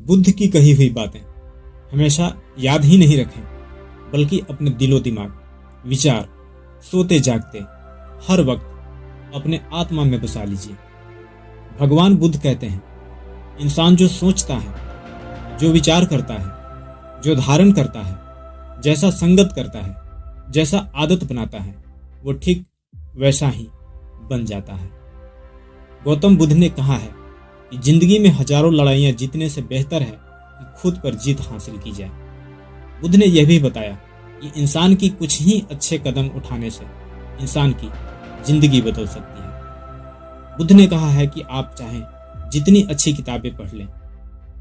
बुद्ध की कही हुई बातें हमेशा याद ही नहीं रखें, बल्कि अपने दिलो दिमाग, विचार, सोते जागते हर वक्त अपने आत्मा में बसा लीजिए। भगवान बुद्ध कहते हैं, इंसान जो सोचता है, जो विचार करता है, जो धारण करता है, जैसा संगत करता है, जैसा आदत बनाता है, वो ठीक वैसा ही बन जाता है। गौतम बुद्ध ने कहा है कि जिंदगी में हजारों लड़ाइयां जीतने से बेहतर है कि खुद पर जीत हासिल की जाए। बुद्ध ने यह भी बताया कि इंसान की कुछ ही अच्छे कदम उठाने से इंसान की जिंदगी बदल सकती है। बुद्ध ने कहा है कि आप चाहें जितनी अच्छी किताबें पढ़ लें,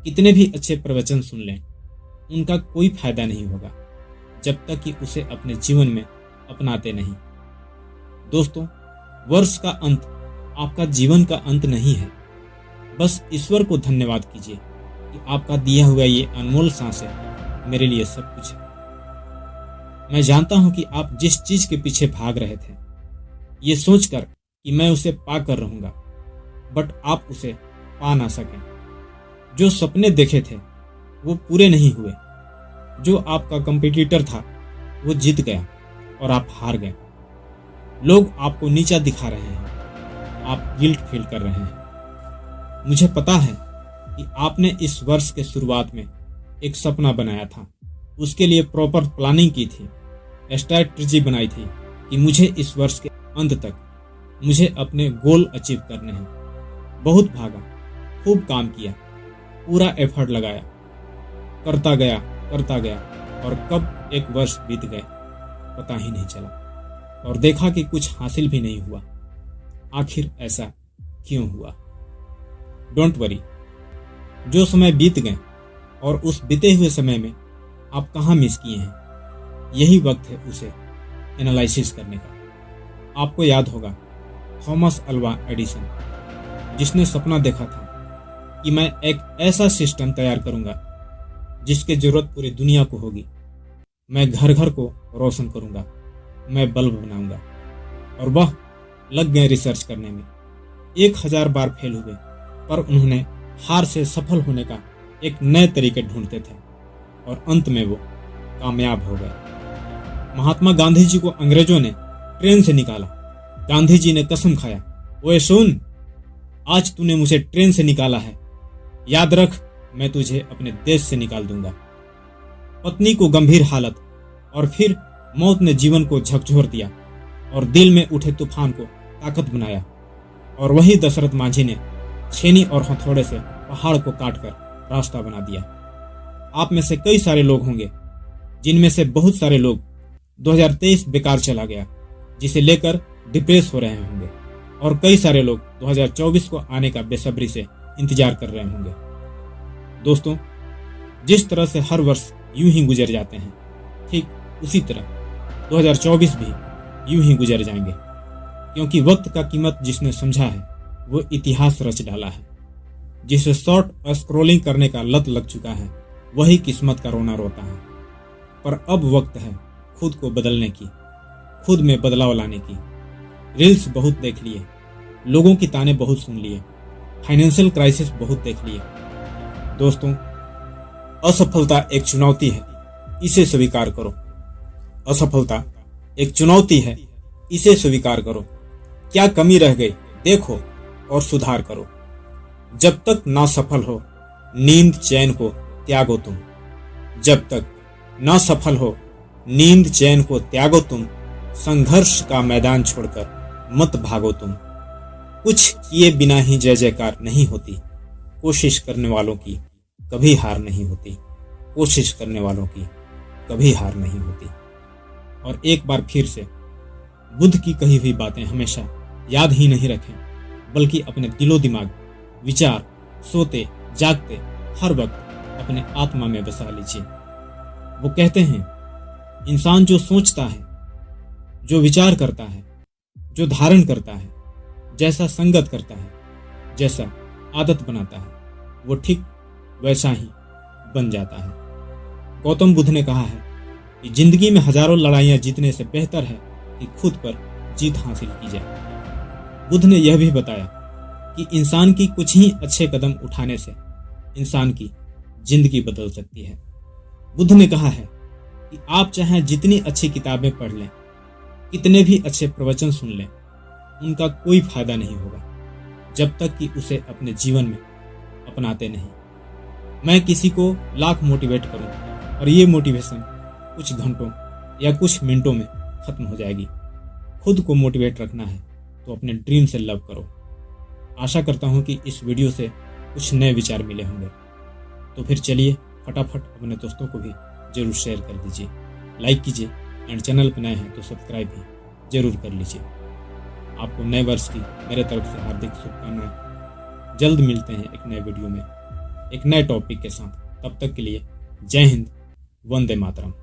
कितने भी अच्छे प्रवचन सुन लें, उनका कोई फायदा नहीं होगा जब तक कि उसे अपने जीवन में अपनाते नहीं। दोस्तों, वर्ष का अंत आपका जीवन का अंत नहीं है। बस ईश्वर को धन्यवाद कीजिए कि आपका दिया हुआ ये अनमोल सांसें मेरे लिए सब कुछ है। मैं जानता हूं कि आप जिस चीज के पीछे भाग रहे थे, ये सोचकर कि मैं उसे पा कर रहूंगा, बट आप उसे पा ना सके। जो सपने देखे थे वो पूरे नहीं हुए। जो आपका कंपटीटर था वो जीत गया और आप हार गए। लोग आपको नीचा दिखा रहे हैं, आप गिल्ट फील कर रहे हैं। मुझे पता है कि आपने इस वर्ष के शुरुआत में एक सपना बनाया था, उसके लिए प्रॉपर प्लानिंग की थी, स्ट्रैटेजी बनाई थी कि मुझे इस वर्ष के अंत तक मुझे अपने गोल अचीव करने हैं। बहुत भागा, खूब काम किया, पूरा एफर्ट लगाया, करता गया और कब एक वर्ष बीत गए पता ही नहीं चला, और देखा कि कुछ हासिल भी नहीं हुआ। आखिर ऐसा क्यों हुआ? डोंट वरी, जो समय बीत गए और उस बीते हुए समय में आप कहाँ मिस किए हैं, यही वक्त है उसे एनालिसिस करने का। आपको याद होगा थॉमस अल्वा एडिसन, जिसने सपना देखा था कि मैं एक ऐसा सिस्टम तैयार करूंगा जिसकी जरूरत पूरी दुनिया को होगी। मैं घर घर को रोशन करूंगा, मैं बल्ब बनाऊंगा। और वह लग गए रिसर्च करने में। 1000 बार फेल हुए, पर उन्होंने हार से सफल होने का एक नए तरीके ढूंढते थे और अंत में वो कामयाब हो गए। महात्मा गांधी जी को अंग्रेजों ने ट्रेन से निकाला। गांधी जी ने कसम खाया, ओए सुन, आज तूने मुझे ट्रेन से निकाला है, याद रख मैं तुझे अपने देश से निकाल दूंगा। पत्नी को गंभीर हालत और फिर मौत ने जीवन को झकझोर दिया और दिल में उठे तूफान को ताकत बनाया। और वही दशरथ मांझी ने छेनी और हथौड़े से पहाड़ को काटकर रास्ता बना दिया। आप में से कई सारे लोग होंगे जिनमें से बहुत सारे लोग 2023 बेकार चला गया जिसे लेकर डिप्रेस हो रहे होंगे, और कई सारे लोग 2024 को आने का बेसब्री से इंतजार कर रहे होंगे। दोस्तों, जिस तरह से हर वर्ष यूं ही गुजर जाते हैं, ठीक उसी तरह 2024 भी यूं ही गुजर जाएंगे, क्योंकि वक्त का कीमत जिसने समझा है वो इतिहास रच डाला है। जिसे शॉर्ट स्क्रोलिंग करने का लत लग चुका है वही किस्मत का रोना रोता है। पर अब वक्त है खुद को बदलने की, खुद में बदलाव लाने की। रील्स बहुत देख लिए, लोगों की ताने बहुत सुन लिए, फाइनेंशियल क्राइसिस बहुत देख लिए। दोस्तों, असफलता एक चुनौती है, इसे स्वीकार करो। असफलता एक चुनौती है, इसे स्वीकार करो। क्या कमी रह गई देखो और सुधार करो। जब तक ना सफल हो नींद चैन को त्यागो तुम। जब तक ना सफल हो नींद चैन को त्यागो तुम। संघर्ष का मैदान छोड़कर मत भागो तुम। कुछ किए बिना ही जय जयकार नहीं होती। कोशिश करने वालों की कभी हार नहीं होती। कोशिश करने वालों की कभी हार नहीं होती। और एक बार फिर से बुद्ध की कही हुई बातें हमेशा याद ही नहीं रखें, बल्कि अपने दिलो दिमाग, विचार, सोते जागते हर वक्त अपने आत्मा में बसा लीजिए। वो कहते हैं, इंसान जो सोचता है, जो विचार करता है, जो धारण करता है, जैसा संगत करता है, जैसा आदत बनाता है, वो ठीक वैसा ही बन जाता है। गौतम बुद्ध ने कहा है कि जिंदगी में हजारों लड़ाइयां जीतने से बेहतर है कि खुद पर जीत हासिल की जाए। बुद्ध ने यह भी बताया कि इंसान की कुछ ही अच्छे कदम उठाने से इंसान की जिंदगी बदल सकती है। बुद्ध ने कहा है कि आप चाहे जितनी अच्छी किताबें पढ़ लें, कितने भी अच्छे प्रवचन सुन लें, उनका कोई फायदा नहीं होगा जब तक कि उसे अपने जीवन में अपनाते नहीं। मैं किसी को लाख मोटिवेट करूं और ये मोटिवेशन कुछ घंटों या कुछ मिनटों में खत्म हो जाएगी। खुद को मोटिवेट रखना है तो अपने ड्रीम से लव करो। आशा करता हूं कि इस वीडियो से कुछ नए विचार मिले होंगे। तो फिर चलिए फटाफट अपने दोस्तों को भी जरूर शेयर कर दीजिए, लाइक कीजिए एंड चैनल पर नए हैं तो सब्सक्राइब भी जरूर कर लीजिए। आपको नए वर्ष की मेरे तरफ से हार्दिक शुभकामनाएं। जल्द मिलते हैं एक नए वीडियो में एक नए टॉपिक के साथ। तब तक के लिए जय हिंद, वंदे मातरम।